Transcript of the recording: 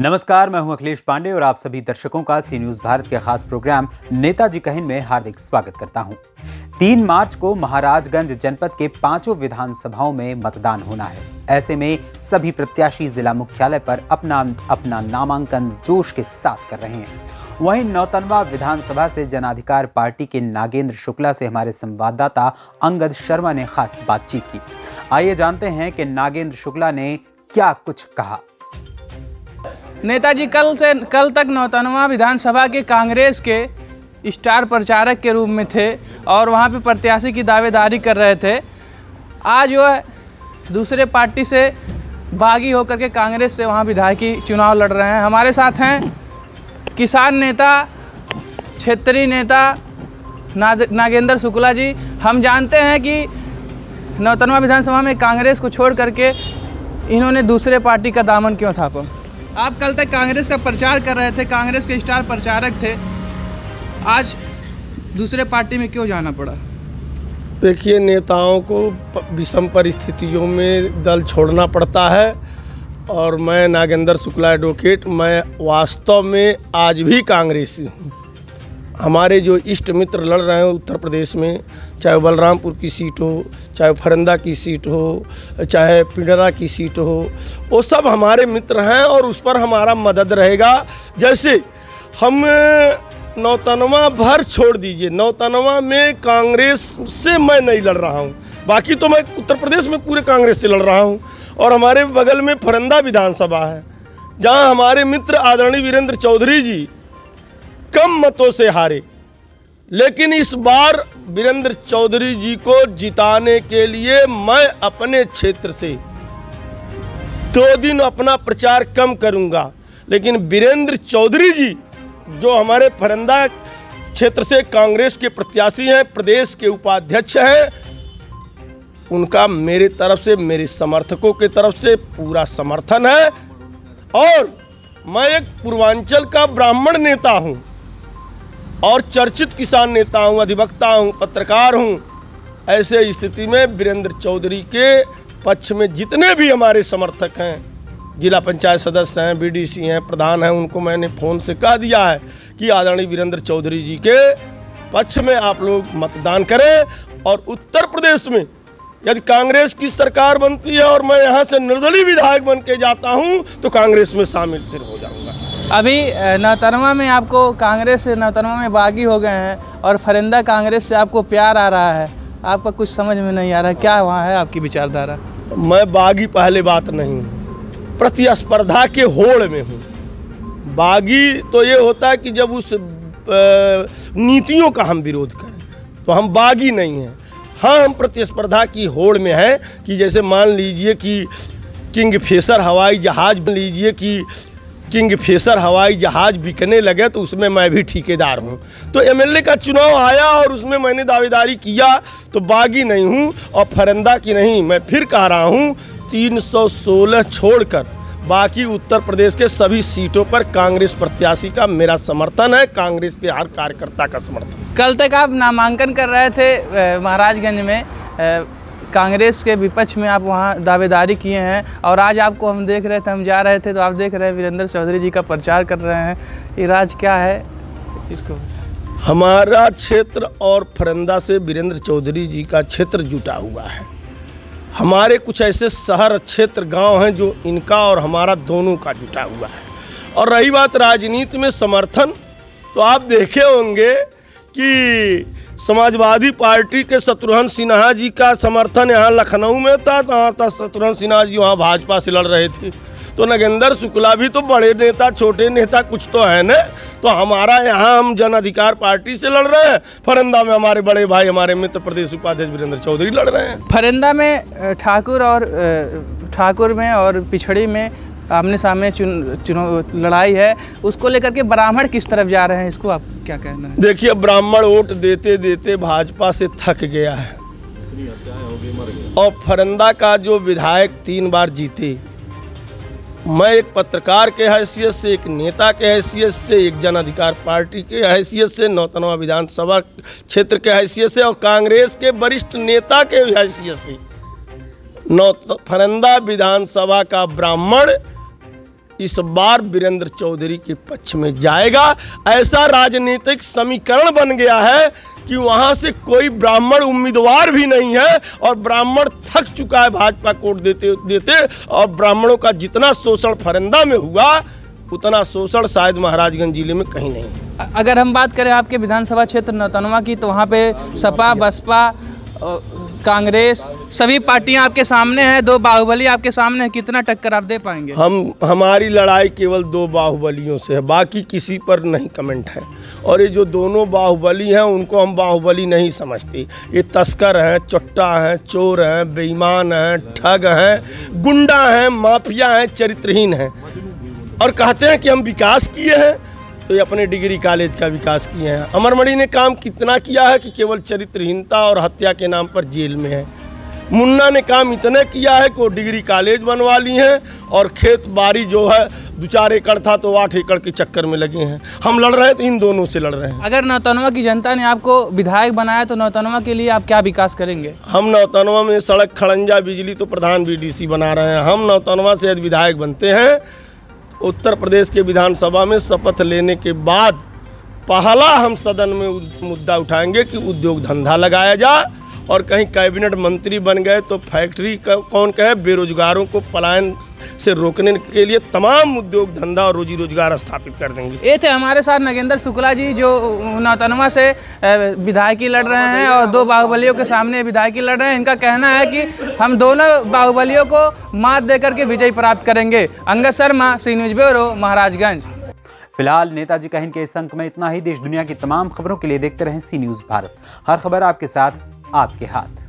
नमस्कार, मैं हूं अखिलेश पांडे और आप सभी दर्शकों का सी न्यूज भारत के खास प्रोग्राम नेताजी कहिन में हार्दिक स्वागत करता हूं। 3 मार्च को महाराजगंज जनपद के 5 विधानसभाओं में मतदान होना है। ऐसे में सभी प्रत्याशी जिला मुख्यालय पर अपना नामांकन जोश के साथ कर रहे हैं। वहीं नौतनवा विधानसभा से जन अधिकार पार्टी के नागेंद्र शुक्ला से हमारे संवाददाता अंगद शर्मा ने खास बातचीत की। आइए जानते हैं कि नागेंद्र शुक्ला ने क्या कुछ कहा। नेताजी कल तक नौतनवा विधानसभा के कांग्रेस के स्टार प्रचारक के रूप में थे और वहां पे प्रत्याशी की दावेदारी कर रहे थे। आज वो दूसरे पार्टी से बागी होकर के कांग्रेस से वहां विधायकी चुनाव लड़ रहे हैं। हमारे साथ हैं किसान नेता, क्षेत्रीय नेता नागेंद्र शुक्ला जी। हम जानते हैं कि नौतनवा विधानसभा में कांग्रेस को छोड़ करके इन्होंने दूसरे पार्टी का दामन क्यों थापा? आप कल तक कांग्रेस का प्रचार कर रहे थे, कांग्रेस के स्टार प्रचारक थे, आज दूसरे पार्टी में क्यों जाना पड़ा? देखिए, नेताओं को विषम परिस्थितियों में दल छोड़ना पड़ता है और मैं नागेंद्र शुक्ला एडवोकेट, मैं वास्तव में आज भी कांग्रेसी हूँ। हमारे जो इष्ट मित्र लड़ रहे हैं उत्तर प्रदेश में, चाहे बलरामपुर की सीट हो, चाहे फरंदा की सीट हो, चाहे पिंडरा की सीट हो, वो सब हमारे मित्र हैं और उस पर हमारा मदद रहेगा। जैसे हम नौतनवा भर छोड़ दीजिए, नौतनवा में कांग्रेस से मैं नहीं लड़ रहा हूँ, बाकी तो मैं उत्तर प्रदेश में पूरे कांग्रेस से लड़ रहा हूँ। और हमारे बगल में फरंदा विधानसभा है जहाँ हमारे मित्र आदरणीय वीरेंद्र चौधरी जी कम मतों से हारे, लेकिन इस बार वीरेंद्र चौधरी जी को जिताने के लिए मैं अपने क्षेत्र से 2 दिन अपना प्रचार कम करूंगा। लेकिन वीरेंद्र चौधरी जी जो हमारे फरंदा क्षेत्र से कांग्रेस के प्रत्याशी हैं, प्रदेश के उपाध्यक्ष हैं, उनका मेरे तरफ से, मेरे समर्थकों के तरफ से पूरा समर्थन है। और मैं एक पूर्वांचल का ब्राह्मण नेता हूं और चर्चित किसान नेता हूं, अधिवक्ता हूं, पत्रकार हूं। ऐसे स्थिति में वीरेंद्र चौधरी के पक्ष में जितने भी हमारे समर्थक हैं, जिला पंचायत सदस्य हैं, बीडीसी हैं, प्रधान हैं, उनको मैंने फ़ोन से कह दिया है कि आदरणीय वीरेंद्र चौधरी जी के पक्ष में आप लोग मतदान करें। और उत्तर प्रदेश में यदि कांग्रेस की सरकार बनती है और मैं यहाँ से निर्दलीय विधायक बन के जाता हूँ तो कांग्रेस में शामिल फिर हो जाऊँगा। अभी नौतनवा में आपको कांग्रेस से नौतनवा में बागी हो गए हैं और फरिंदा कांग्रेस से आपको प्यार आ रहा है, आपका कुछ समझ में नहीं आ रहा, क्या वहाँ है आपकी विचारधारा? मैं बागी पहले बात नहीं हूँ, प्रतिस्पर्धा के होड़ में हूँ। बागी तो ये होता है कि जब उस नीतियों का हम विरोध करें, तो हम बागी नहीं हैं। हाँ, हम प्रतिस्पर्धा की होड़ में हैं कि जैसे मान लीजिए कि किंगफिशर हवाई जहाज बिकने लगे तो उसमें मैं भी ठेकेदार हूँ। तो एमएलए का चुनाव आया और उसमें मैंने दावेदारी किया, तो बागी नहीं हूँ और फरंदा की नहीं। मैं फिर कह रहा हूँ, 316 छोड़कर बाकी उत्तर प्रदेश के सभी सीटों पर कांग्रेस प्रत्याशी का मेरा समर्थन है, कांग्रेस के हर कार्यकर्ता का समर्थन। कल तक आप नामांकन कर रहे थे महाराजगंज में, कांग्रेस के विपक्ष में आप वहाँ दावेदारी किए हैं और आज आपको हम देख रहे थे, हम जा रहे थे तो आप देख रहे हैं वीरेंद्र चौधरी जी का प्रचार कर रहे हैं। ये राज क्या है इसको? हमारा क्षेत्र और फरंदा से वीरेंद्र चौधरी जी का क्षेत्र जुटा हुआ है। हमारे कुछ ऐसे शहर क्षेत्र गांव हैं जो इनका और हमारा दोनों का जुटा हुआ है। और रही बात राजनीति में समर्थन, तो आप देखे होंगे कि समाजवादी पार्टी के शत्रुघ्न सिन्हा जी का समर्थन यहाँ लखनऊ में था, तो शत्रुघ्न सिन्हा जी वहाँ भाजपा से लड़ रहे थे। तो नागेंद्र शुक्ला भी तो बड़े नेता, छोटे नेता कुछ तो है न। तो हमारा यहाँ हम जन अधिकार पार्टी से लड़ रहे हैं, फरंदा में हमारे बड़े भाई, हमारे मित्र प्रदेश उपाध्यक्ष वीरेंद्र चौधरी लड़ रहे हैं। फरंदा में ठाकुर में और पिछड़ी में आमने सामने लड़ाई है, उसको लेकर के ब्राह्मण किस तरफ जा रहे हैं, इसको आप क्या कहना है? देखिए, ब्राह्मण वोट देते देते भाजपा से थक गया है और फरंदा का जो विधायक 3 बार जीते, मैं एक पत्रकार के हैसियत से, एक नेता के हैसियत से, एक जन अधिकार पार्टी के हैसियत से, नौतनवा विधानसभा क्षेत्र के हैसियत से और कांग्रेस के वरिष्ठ नेता के हैसियत से फरंदा विधानसभा का ब्राह्मण इस बार वीरेंद्र चौधरी के पक्ष में जाएगा। ऐसा राजनीतिक समीकरण बन गया है कि वहां से कोई ब्राह्मण उम्मीदवार भी नहीं है और ब्राह्मण थक चुका है भाजपा को वोट देते देते। और ब्राह्मणों का जितना शोषण फरंदा में हुआ उतना शोषण शायद महाराजगंज जिले में कहीं नहीं। अगर हम बात करें आपके विधानसभा क्षेत्र नौतनवा की, तो वहाँ पे सपा, बसपा, कांग्रेस सभी पार्टियां आपके सामने हैं, दो बाहुबली आपके सामने है, कितना टक्कर आप दे पाएंगे? हमारी लड़ाई केवल दो बाहुबलियों से है, बाकी किसी पर नहीं कमेंट है। और ये जो दोनों बाहुबली हैं उनको हम बाहुबली नहीं समझते। ये तस्कर हैं, चुट्टा हैं, चोर हैं, बेईमान हैं, ठग हैं, गुंडा हैं, माफिया हैं, चरित्रहीन हैं। और कहते हैं कि हम विकास किए हैं, तो ये अपने डिग्री कॉलेज का विकास किए हैं। अमरमणि ने काम कितना किया है कि केवल चरित्रहीनता और हत्या के नाम पर जेल में है। मुन्ना ने काम इतना किया है कि वो डिग्री कॉलेज बनवा ली हैं और खेत बाड़ी जो है 2-4 एकड़ था तो 8 एकड़ के चक्कर में लगे हैं। हम लड़ रहे हैं तो इन दोनों से लड़ रहे हैं। अगर नौतनवा की जनता ने आपको विधायक बनाया तो नौतनवा के लिए आप क्या विकास करेंगे? हम नौतनवा में सड़क, खड़ंजा, बिजली तो प्रधान बीडीसी बना रहे हैं। हम नौतनवा से यदि विधायक बनते हैं, उत्तर प्रदेश के विधानसभा में शपथ लेने के बाद पहला हम सदन में मुद्दा उठाएंगे कि उद्योग धंधा लगाया जाए। और कहीं कैबिनेट मंत्री बन गए तो फैक्ट्री का कौन कहे, बेरोजगारों को पलायन से रोकने के लिए तमाम उद्योग धंधा और रोजी रोजगार स्थापित कर देंगे। ये थे हमारे साथ नागेंद्र शुक्ला जी, जो नौतनवा से विधायकी लड़ रहे हैं और दो बाहुबलियों के सामने विधायकी लड़ रहे हैं। इनका कहना है कि हम दोनों बाहुबलियों को मात देकर के विजय प्राप्त करेंगे। अंगद शर्मा, सी न्यूज़ ब्यूरो, महाराजगंज। फिलहाल नेताजी का इनके इस अंक में इतना ही। देश दुनिया की तमाम खबरों के लिए देखते रहें सी न्यूज़ भारत। हर खबर आपके साथ, आपके हाथ।